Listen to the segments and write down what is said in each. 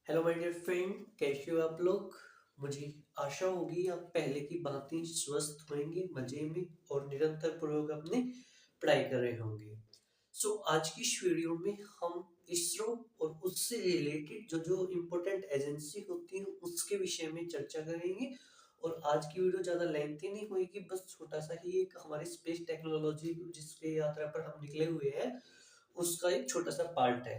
Hello my dear friend, कैसे हो आप लोग। मुझे आशा होगी आप पहले की भांति स्वस्थ होंगे, मजे में और निरंतर पूर्वक अपने पढ़ाई कर रहे होंगे। आज की इस वीडियो में हम इसरो और उससे रिलेटेड जो जो इम्पोर्टेंट एजेंसी होती है उसके विषय में चर्चा करेंगे। और आज की वीडियो ज़्यादा लेंथी नहीं होगी, बस छोटा सा ही एक हमारे स्पेस टेक्नोलॉजी जिसके यात्रा पर हम निकले हुए हैं उसका एक छोटा सा पार्ट है।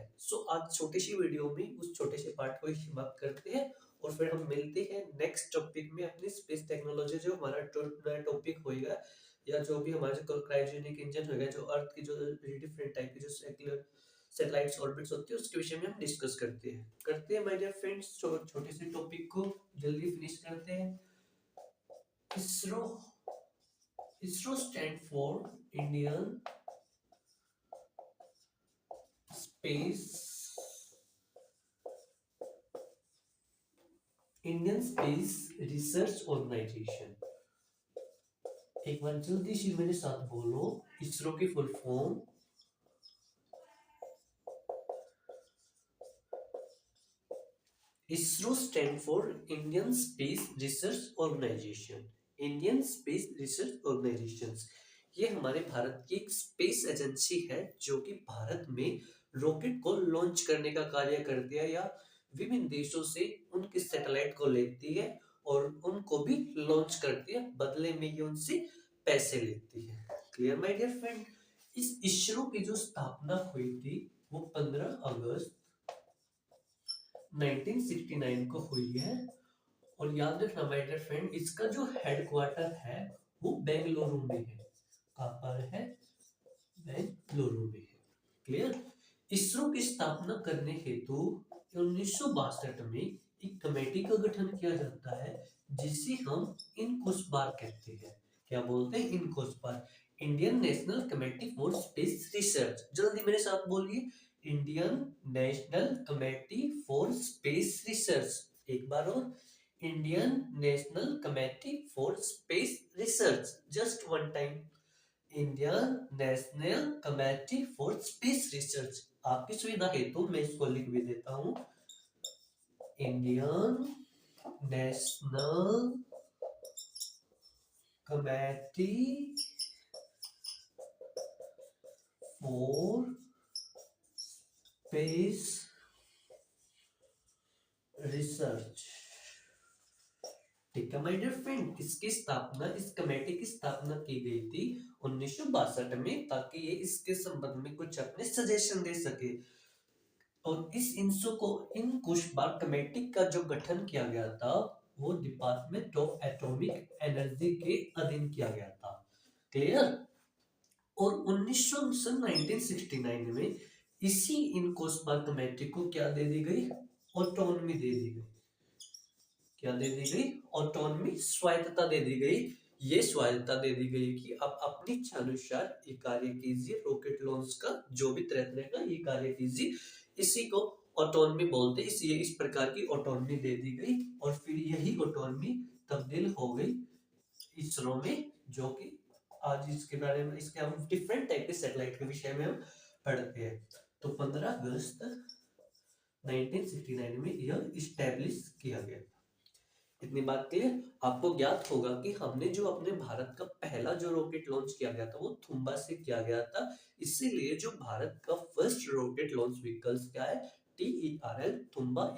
आज छोटी सी वीडियो में उस छोटे से पार्ट को ही समाप्त करते हैं और फिर हम मिलते हैं नेक्स्ट टॉपिक में अपनी स्पेस टेक्नोलॉजी जो हमारा नया टॉपिक होएगा या जो भी हमारे जो क्रायोजेनिक इंजन होगा जो अर्थ की जो डिफरेंट टाइप की जो सेक्युलर सैटेलाइट्स ऑर्बिट्स होती है उसके विषय में हम डिस्कस करते हैं माय डियर फ्रेंड्स। छोटे से टॉपिक को जल्दी फिनिश करते हैं। ISRO ISRO stand for Indian space Indian space research Organisation. एक बार जल्दी से मेरे साथ बोलो, इसरो की full form. ISRO stand for Indian space research Organisation. Indian space research Organisation ये हमारे भारत की एक स्पेस एजेंसी है जो कि भारत में रॉकेट को लॉन्च करने का कार्य करती है या विभिन्न देशों से उनके सैटेलाइट को लेती है और उनको भी लॉन्च करती है, बदले में ये उनसे पैसे लेती है। Clear my dear friend. इस इसरो की जो स्थापना हुई थी वो 15 अगस्त 1969 को हुई है। और याद रखना माय डियर फ्रेंड, इसका जो हेडक्वार्टर है वो बेंगलुरु में है। कहाँ पर है? बेंगलुरु में है। क्लियर। इसरो की स्थापना करने हेतु 1962 में एक कमेटी का गठन किया जाता है जिसे हम इनकोस्पार कहते हैं। क्या बोलते हैं? INCOSPAR, Indian national committee for space research. जल्दी मेरे साथ बोलिए, Indian national committee for space research. एक बार और, Indian national committee for space research. Just one time, Indian national committee for space research. आपकी सुविधा हेतु मैं इसको लिख भी देता हूं, Indian national committee for space research. ठीक है माय डियर फ्रेंड, इसकी स्थापना, इस कमेटी की स्थापना की गई थी 1962 में ताकि ये इसके संबंध में कुछ अपने सजेशन दे सके। और इस इंसो को इन कुशबार कमेटी का जो गठन किया गया था वो डिपार्टमेंट ऑफ एटॉमिक एनर्जी के अधीन किया गया था। क्लियर। और 1969 में इसी इन कुशबार कमेटी को क्या दे दी गई? ऑटोनॉमी दे दी गई। क्या दे दी गई? ऑटोनॉमी, स्वायत्तता दे दी गई। ये स्वायत्तता दे दी गई कि आप अपनी इच्छा अनुसार ये कार्य कीजिए, रॉकेट लॉन्च का जो भी तरह का ये कार्य कीजिए। इसी को ऑटोनॉमी बोलते हैं। इस प्रकार की ऑटोनॉमी दे दी गई और फिर यही ऑटोनॉमी तब्दील हो गई इसरो में, जो कि आज इसके बारे में, इसके हम डिफरेंट टाइप के सैटेलाइट के विषय में हम पढ़ते हैं। तो 15 अगस्त 1969 में यह इस्टेब्लिश किया गया। इतनी बात क्लियर। आपको ज्ञात होगा कि हमने जो अपने भारत का पहला जो रॉकेट लॉन्च किया गया था वो थुम्बा से किया गया था। इसीलिए जो भारत का फर्स्ट रॉकेट लॉन्च व्हीकल्स क्या है? TERL, थुम्बा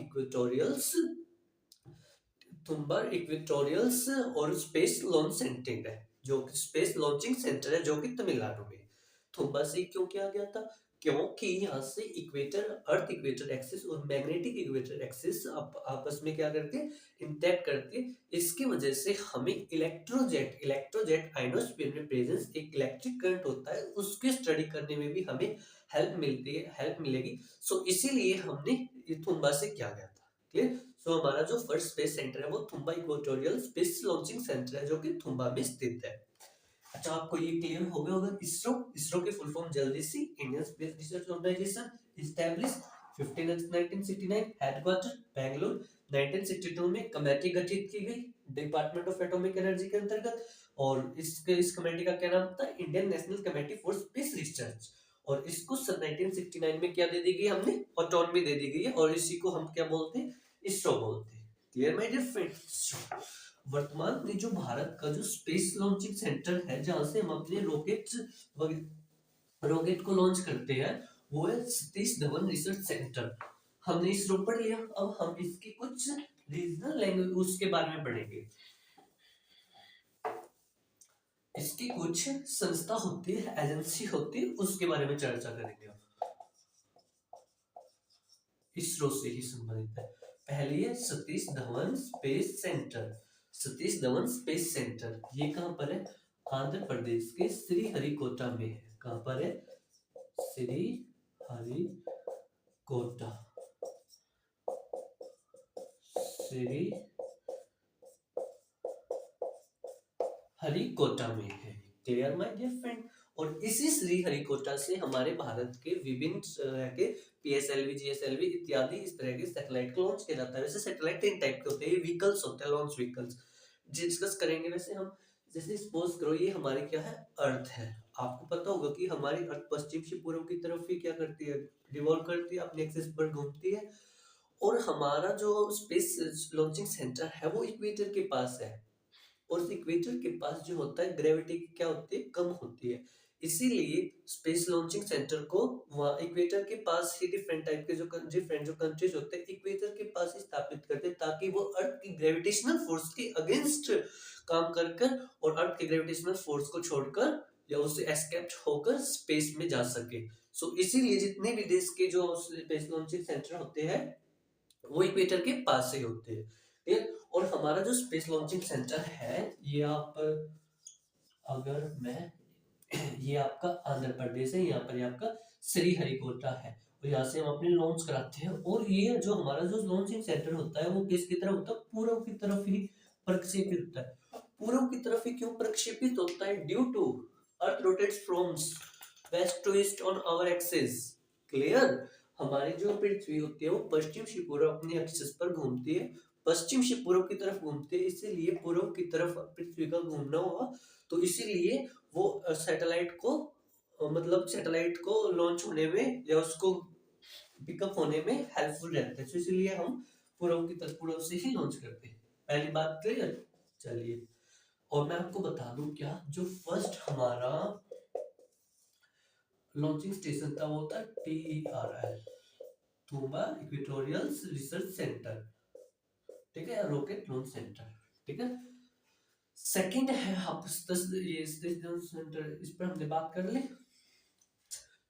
इक्वेटोरियल्स और स्पेस लॉन्च सेंटर है, जो स्पेस लॉन्चिंग सेंटर है जो कि तमिलनाडु में। थुम्बा से क्यों किया गया था? क्योंकि यहाँ से इक्वेटर, अर्थ इक्वेटर एक्सिस और मैग्नेटिक इक्वेटर एक्सिस आपस में क्या करते हैं? इंटैक्ट करते हैं। इसकी वजह से हमें इलेक्ट्रोजेट आइनोस्फीयर में प्रेजेंस एक इलेक्ट्रिक करंट होता है, उसकी स्टडी करने में भी हमें हेल्प मिलेगी। इसीलिए हमने ये थुम्बा से किया गया था। क्लियर। हमारा जो फर्स्ट स्पेस सेंटर है वो Thumba equatorial space launching centre है जो कि थुम्बा में स्थित है। अच्छा, आपको ये क्लियर हो गया होगा। इसरो की फुल फॉर्म जल्दी सी, Indian space research organisation, establish 15 अगस्त 1969, हेडक्वार्टर बेंगलुरु। 1962 में कमेटी गठित की गई डिपार्टमेंट ऑफ एटॉमिक एनर्जी के अंतर्गत और इस कमेटी का क्या नाम था? Indian national committee for space research. और इसको सन 1969 में क्या दे दी गई हमने, ऑटोनॉमी दे दी गई है, और इसी को हम क्या बोलते हैं, इसरो बोलते हैं। Clear my dear friends. वर्तमान में जो भारत का जो स्पेस लॉन्चिंग सेंटर है, जहां से हम अपने रॉकेट को लॉन्च करते हैं, वो है सतीश धवन रिसर्च सेंटर। हमने इसरो पढ़ लिया, अब हम इसकी कुछ रीजनल लैंग्वेज उसके बारे में पढ़ेंगे। इसकी कुछ संस्था होती है, एजेंसी होती है, उसके बारे में चर्चा करेंगे। इसरो से ही संबंधित है। पहली है Satish Dhawan space centre. Satish Dhawan space centre ये कहां पर है, आंध्र प्रदेश के श्रीहरिकोटा में है। कहां पर है, श्रीहरिकोटा, श्रीहरिकोटा में है। Clear my dear friend. और इसी श्रीहरिकोटा से हमारे भारत के विभिन्न तरह के पीएसएलवी, जीएसएलवी इत्यादि इस तरह के सैटेलाइट को लॉन्च किया जाता है। वैसे सैटेलाइट तीन टाइप के होते हैं, व्हीकल्स होते हैं, लॉन्च व्हीकल्स डिस्कस करेंगे। वैसे हम जैसे सपोज करो ये हमारी क्या है, अर्थ है। आपको पता होगा कि हमारी अर्थ पश्चिम से पूर्व की तरफ ही क्या करती है, रिवॉल्व करती है, अपने एक्सिस पर घूमती है। और हमारा जो स्पेस लॉन्चिंग सेंटर है वो इक्वेटर के पास है, और इक्वेटर के पास जो होता है ग्रेविटी क्या होती है, कम होती है। इसीलिए स्पेस लॉन्चिंग सेंटर को वहाँ इक्वेटर के पास ही डिफरेंट टाइप के जो डिफरेंट जो कंट्रीज होते हैं इक्वेटर के पास ही स्थापित करते हैं, ताकि वो अर्थ की ग्रेविटेशनल फोर्स के अगेंस्ट काम कर और अर्थ के ग्रेविटेशनल फोर्स को छोड़कर या उससे एस्केप होकर स्पेस में जा सके। सो इसीलिए जितने भी देश के जो स्पेस लॉन्चिंग सेंटर होते हैं वो इक्वेटर के पास से होते हैं। ठीक। और हमारा जो स्पेस लॉन्चिंग सेंटर है ये आप अगर मैं ये आपका आंध्र प्रदेश है, यहाँ पर ये आपका श्रीहरिकोटा है, और यहाँ से हम अपने लॉन्च कराते हैं। और ये जो हमारा जो लॉन्चिंग सेंटर होता है वो किसकी तरफ होता है, पूर्व की तरफ ही प्रक्षेपित होता है। पूर्व की तरफ ही क्यों प्रक्षेपित होता है, due to earth rotates from west to east on our axis. Clear. हमारी जो पृथ्वी होती है वो पश्चिम से पूर्व अपने एक्सिस पर घूमती है, पश्चिम से पूर्व की तरफ घूमती है, इसीलिए पूर्व की तरफ पृथ्वी का घूमना हुआ। तो इसीलिए वो सैटेलाइट को मतलब सैटेलाइट को लॉन्च होने में या उसको पिकअप होने में हेल्पफुल रहता है। तो इसलिए हम पूर्व की तरफ पूर्व से ही लॉन्च करते हैं। पहली बात क्लियर। चलिए, और मैं आपको बता दूं क्या, जो फर्स्ट हमारा लॉन्चिंग स्टेशन था वो था TERL, तुम्बा इक्वेटोरियल रिसर्च सेंटर। ठीक है, रॉकेट लॉन्च सेंटर। ठीक है। सेकंड है आप ये सेंटर, इस पर हमने बात कर ली,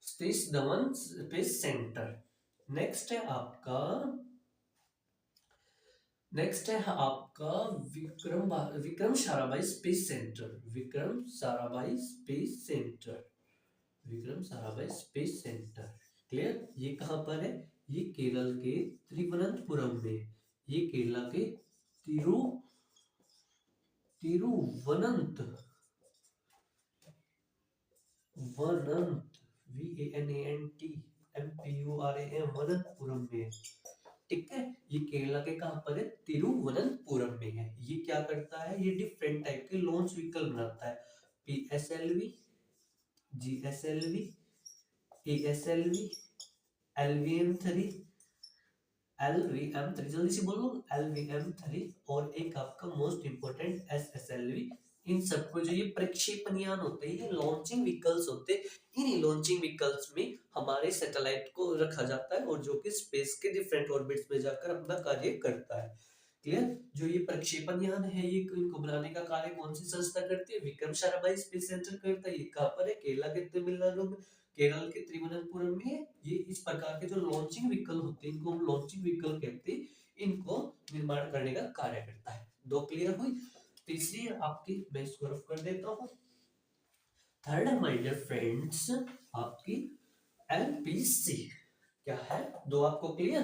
Satish Dhawan space centre. Next है आपका Vikram Sarabhai space centre. Vikram Sarabhai space centre, Vikram Sarabhai space centre. Clear. ये कहां पर है, ये केरल के तिरुवनंतपुरम में, ये केरला के तिरुवनंत वनंतपुरम में। ठीक है। ये केरला के कहां पर है, तिरुवनंतपुरम में है। ये क्या करता है, ये डिफरेंट टाइप के लॉन्च व्हीकल बनाता है, PSLV, GSLV, ASLV, LVM3, जल्दी से बोलो, LVM3, और एक आपका मोस्ट इंपोर्टेंट SSLV। इन सबको जो ये प्रक्षेपण यान होते हैं, ये लॉन्चिंग व्हीकल्स होते हैं। इन लॉन्चिंग व्हीकल्स में हमारे सैटेलाइट को रखा जाता है, और जो कि स्पेस के डिफरेंट ऑर्बिट्स में जाकर अपना कार्य करता है। क्लियर। जो ये प्रक्षेपण यान है, ये इनको बनाने का कार्य कौन सी संस्था करती है, विक्रम साराभाई स्पेस सेंटर करता है। ये कहां पर है, केरला के तमिलनाडु में, केरल के तिरुवनंतपुरम में। ये इस प्रकार के जो लॉन्चिंग व्हीकल होते हैं, इनको हम लॉन्चिंग व्हीकल कहते हैं, इनको निर्माण करने का कार्य करता है। दो क्लियर हुई। तीसरी आपकी मैं इसको रफ कर देता हूं। थर्ड है माय डियर फ्रेंड्स आपकी LPC। क्या है, दो आपको क्लियर।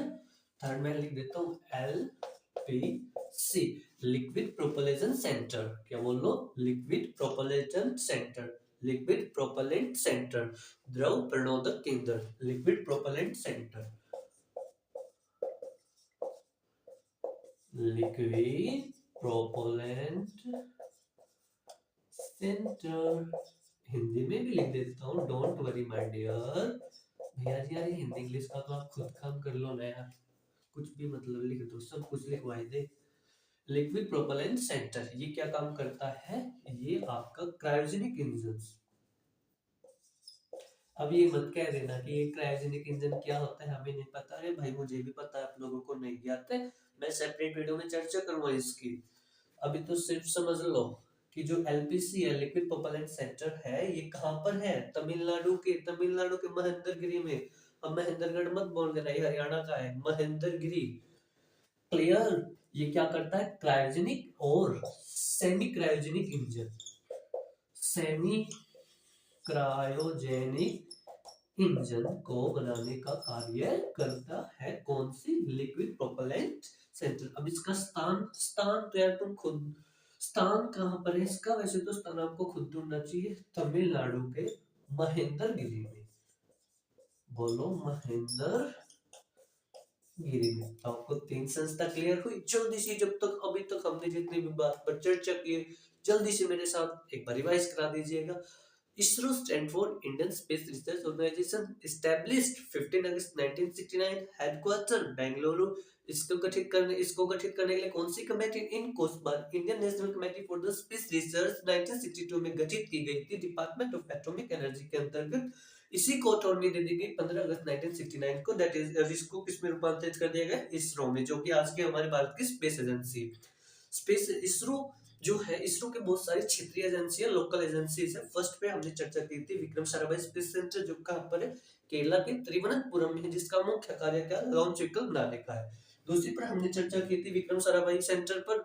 थर्ड में लिख देता हूं LPC, लिक्विड प्रोपल्शन सेंटर। क्या बोल लो, liquid propulsion centre, liquid propellant centre, द्रव प्रणोदक केंद्र, liquid propellant centre, liquid propellant centre. Hindi में भी लिख देता हूँ, डोंट वरी माय डियर। भैया जी यार हिंदी इंग्लिश का तो आप खुद काम कर लो ना यार, कुछ भी मतलब लिख दो, सब कुछ लिखवाई दे। लिक्विड प्रोपेलेंट सेंटर ये क्या काम करता है, ये आपका क्रायोजेनिक इंजन। अब ये मत कह देना कि ये क्रायोजेनिक इंजन क्या होता है हमें नहीं पता है, भाई मुझे भी पता है, आप लोगों को नहीं आता है, मैं सेपरेट वीडियो में चर्चा करूंगा इसकी। अभी तो सिर्फ समझ लो कि जो एलपीसी है, लिक्विड प्रोपेलेंट सेंटर है, ये कहाँ पर है, तमिलनाडु के महेंद्रगिरी में। अब महेंद्रगढ़ मत बोल देना, ये हरियाणा का है, महेंद्रगिरी। क्लियर। ये क्या करता है, क्रायोजेनिक और semi cryogenic engine, semi cryogenic engine को बनाने का कार्य करता है। कौन सी, लिक्विड प्रोपेलेंट सेंटर। अब इसका स्थान, स्थान तो यार तुम खुद, स्थान कहाँ पर है इसका, वैसे तो स्थान आपको खुद ढूंढना चाहिए, तमिलनाडु के महेंद्रगिरी में। बोलो महेंद्र गिरी में। आपको तीन संस्था क्लियर हुई जल्दी से, जब तक अभी तक हमने जितनी भी बात पर चर्चा की है, जल्दी से मेरे साथ एक बार रिवाइज करा दीजिएगा। ISRO stand for Indian space research organisation, established 15 अगस्त 1969, हेडक्वार्टर बेंगलुरु। इसको गठित करने के लिए कौन सी committee, INCOSPAR Indian national committee for the space research 1962 में गठित की गई थी, डिपार्टमेंट ऑफ एटॉमिक एनर्जी के अंतर्गत। इसी को ऑटोनॉमी दे दी गई 15 अगस्त 1969 को, दैट इज इसको किसमें रूपांतरित कर दिया गया, इसरो में, जो कि आज के हमारे भारत की स्पेस एजेंसी। स्पेस इसरो जो है, इसरो के बहुत सारी क्षेत्रीय एजेंसियां, लोकल एजेंसीज है। फर्स्ट पे हमने चर्चा की थी विक्रम साराभाई स्पेस सेंटर, जो कहां पर है, केरला के त्रिवनंतपुरम में है, जिसका मुख्य कार्य क्या, लॉन्च व्हीकल बनाने का है। दूसरी पर हमने चर्चा की थी विक्रम साराभाई सेंटर पर,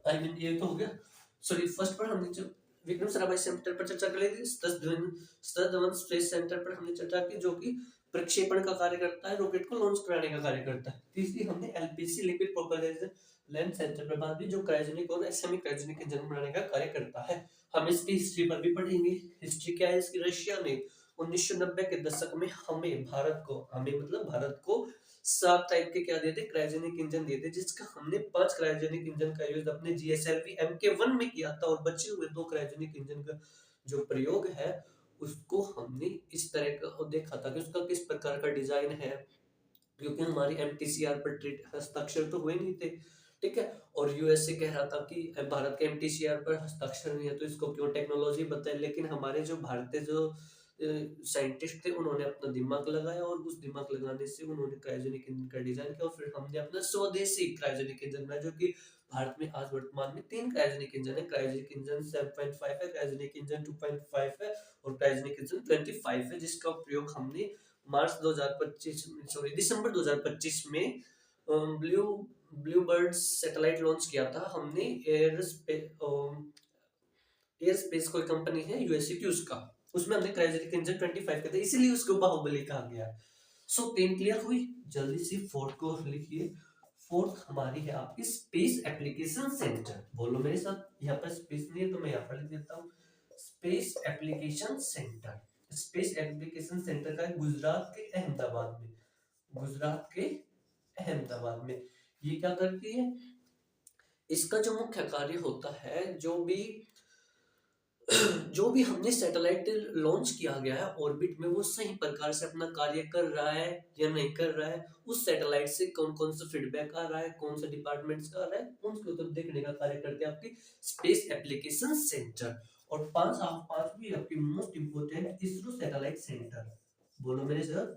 आई मीन ये तो हो गया, सॉरी फर्स्ट पर हमने जो विक्रम साराभाई सेंटर पर चर्चा कर ली थी, सतीश धवन स्पेस सेंटर पर हमने चर्चा की, जो कि प्रक्षेपण का कार्य करता है, रॉकेट को लॉन्च कराने का कार्य करता है। तीसरी हमने एलपीसी, लिक्विड प्रोपेलेंट सेंटर पर बात की, जो क्रायोजेनिक और सेमी क्रायोजेनिक इंजन बनाने का कार्य करता है। हम इसकी हिस्ट्री पर भी पढ़ेंगे। हिस्ट्री क्या है इसकी, रशिया ने 1990 के दशक में हमें भारत को, हमें मतलब भारत को 7 टाइप के क्या दिए थे, क्रायोजेनिक इंजन दिए थे, जिसका हमने 5 क्रायोजेनिक इंजन का यूज अपने जीएसएलवी MK1 में किया था, और बचे हुए 2 क्रायोजेनिक इंजन का जो प्रयोग है उसको हमने इस तरह का देखा था कि उसका किस प्रकार का डिजाइन है, क्योंकि हमारी MTCR पर हस्ताक्षर तो हुए नहीं थे, ठीक है। और यूएसए कह रहा था कि भारत के MTCR पर हस्ताक्षर नहीं है तो इसको क्यों टेक्नोलॉजी बताए, लेकिन हमारे जो भारतीय जो साइंटिस्ट थे उन्होंने अपना दिमाग लगाया, और उस दिमाग लगाने से उन्होंने क्रायोजेनिक इंजन का डिजाइन किया, और फिर हमने अपना स्वदेशी क्रायोजेनिक इंजन बनाया, जो कि भारत में आज वर्तमान में 3 क्रायोजेनिक इंजन है। क्रायोजेनिक इंजन 7.5 है, क्रायोजेनिक इंजन 2.5 है, और क्रायोजेनिक इंजन 25 है, जिसका प्रयोग हमने मार्च 2025 सॉरी दिसंबर 2025 में blue blue bird satellite launch किया था हमने, एयर स्पेस कोई कंपनी है यूएसए की, उसका, उसमें हमने क्रायोजेनिक इंजन 25 के थे, इसीलिए उसको बाहुबली कहा गया। सो 3 क्लियर हुई, जल्दी से फोर्थ को लिखिए। फोर्थ हमारी है आपकी स्पेस एप्लीकेशन सेंटर। बोलो मेरे साथ, यहाँ पर स्पेस नहीं है तो मैं यहाँ पर लिख देता हूँ, space application centre. Space application centre का है गुजरात के अहमदाबाद में, गुजरात के अहमदाबाद में। ये क्या करती है, इसका जो मुख्य कार्य होता है, जो भी हमने सैटेलाइट लॉन्च किया गया है ऑर्बिट में, वो सही प्रकार से अपना कार्य कर रहा है या नहीं कर रहा है, उस सैटेलाइट से कौन कौन सा फीडबैक आ रहा है, कौन सा डिपार्टमेंट्स का आ रहा है, उनको तो देखने का कार्य करते हैं आपकी स्पेस एप्लीकेशन सेंटर। और पांचवी आपकी most important, ISRO satellite centre. बोलो मेरे साथ,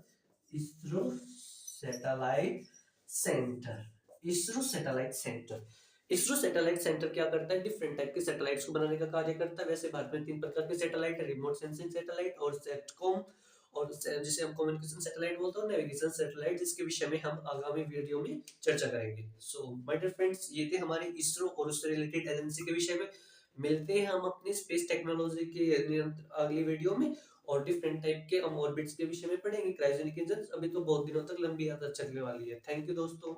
ISRO satellite centre. ISRO satellite centre, ISRO satellite centre क्या करता है, डिफरेंट टाइप के सैटेलाइट्स को बनाने का कार्य करता है। वैसे भारत में 3 प्रकार के सैटेलाइट है, रिमोट सेंसिंग सैटेलाइट और सैटकॉम, और जिसे हम कम्युनिकेशन सैटेलाइट बोलते हैं, नेविगेशन सैटेलाइट, जिसके विषय में हम आगामी वीडियो में चर्चा करेंगे। सो माय डियर फ्रेंड्स, ये थे हमारे इसरो और उससे रिलेटेड एजेंसी के विषय में। मिलते हैं हम अपनी स्पेस टेक्नोलॉजी के अगली वीडियो में, और डिफरेंट टाइप के हम ऑर्बिट्स के विषय में पढ़ेंगे, क्रायोजेनिक इंजन। अभी तो बहुत दिनों तक लंबी यात्रा चलने वाली है। थैंक यू दोस्तों।